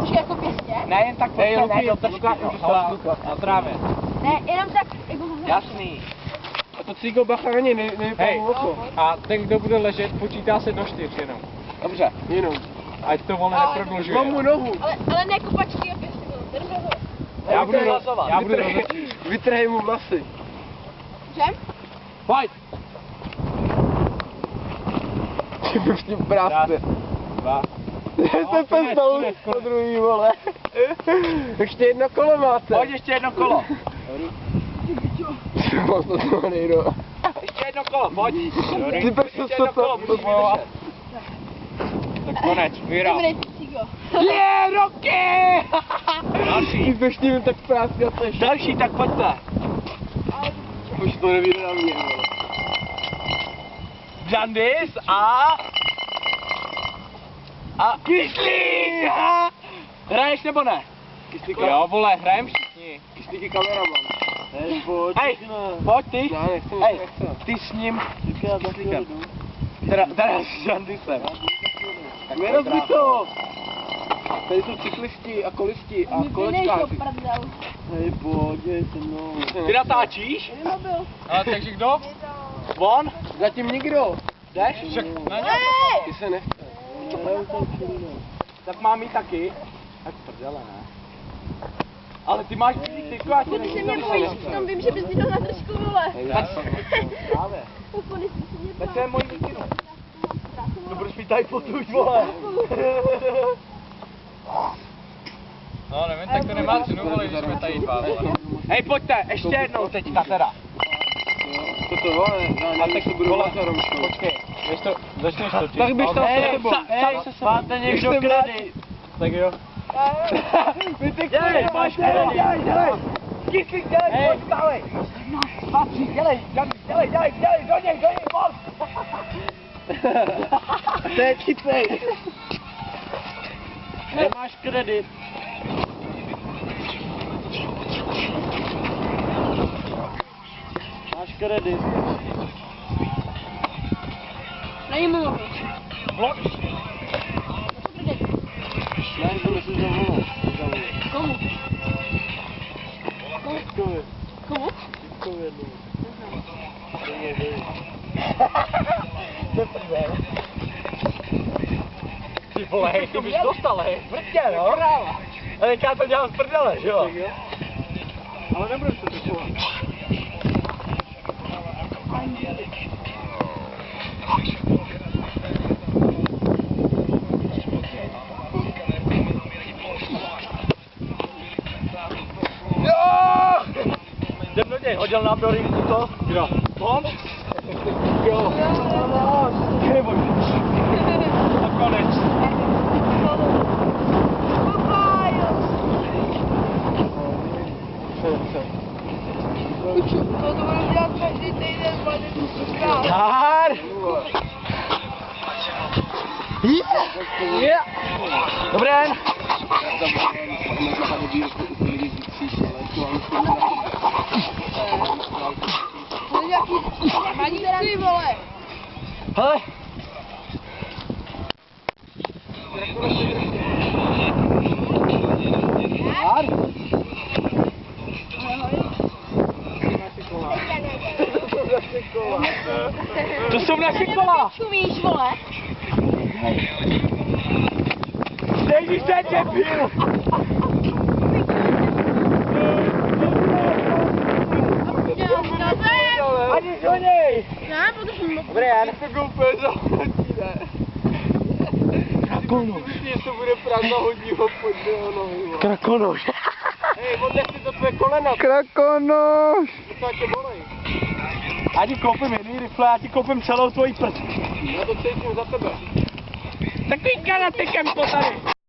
Už jako pěstě? Ne, jen tak pojďte, ne, do trošku, na trávě. Ne, jenom tak, jako... Jasný. A to cíko bacha není, Hej, oko. a ten, kdo bude ležet, počítá se do 4 jenom. Dobře. Jenom. Ať to volně neprodlužuje. Mám mu nohu. Ale ne kopačky a pěstě, drž ho. Já budu rozhodovat. Já budu rozhodovat. Vytrhej mu vlasy. Žem? Pojď! Ty už tím práskne. 2. Jste pestou po druhý, vole. Ještě jedno kolo máte. Pojď ještě jedno kolo. Mám to toho nejdo. Ještě jedno kolo, pojď. Ty Ještě jedno kolo, musíš vydržet. Tak konec, vyhrál. Je, Roky! Ty jsi tím tak práskateš. Další, tak pojďte. Už to nevíde na mě, vole. Jandis a Kyslík! Hraješ nebo ne? Kyslíka. Jo, vole, hrajem všichni. Kyslík je kameraman. Hej, pojď ty. Já nechci, Hej, nechci. ty s ním. Kyslíkem. Teda s Jandisem. Nerozbij to! Tady jsou cyklisti a kolisti a kolečkáři. Hej, pojď, se mnou. Ty natáčíš? A takže kdo? On? Zatím nikdo. Jdeš? Však na ně. Ty se nechce. Tak mám jít taky. Tak prdele, ne? Ale ty máš tyko a tě Ty se mě bojíš, přitom vím, že bys mi dal na držku, vole. Tak právě. Úplně si se mě Tak to je mojí mikinu. To budeš mít tady potuť, vole. No nevím, tak to nemá cenu, vole, když jsme tady dva, vole. Hej, pojďte, ještě jednou teďka teda. Toto, vole, já teď se budu vás Romčkou. Počkej, začneš točit. Tak běž tam se sebou. Máte někdo kredit. Tak jo. Dělej, máš kredit. Dělej. Kyslík, dělej, pojď, stávej. 2, 3, dělej, do něj, moc. Teď chytnej. Nemáš kredit. Máš kredit. Není mu nohu. Blok. Já to myslím zavolal. Komu? Komu? Ty vole, hej, ty bys dostal, hej, vrtě, no. Ale já to dělám z prdele, že jo? Ale nebudeš to typovat. Jdem do něj, hodil nám do ringu to. Kdo? On? Jo. Neboj. A konec. To budu dělat každý týden, pane. Dár! Dobrý den! To je nějaký maníci, vole. Hele! Dár? To jsou naše kola! Čumíš, vole? Nejdi se debil! Ani do něj! Ne, protože mi... Dobrý den. To koupil zahodí, ne? Krakonoš. Když to bude Praha hodí ho pod jeho nohy. Krakonoš. Hej, odnech si to tvoje kolena. Krakonoš. To tě bolej. Já ti koupím jiný rifle, já ti koupím celou tvoji prd. Já to cítím za tebe. Takový karatekem to tady.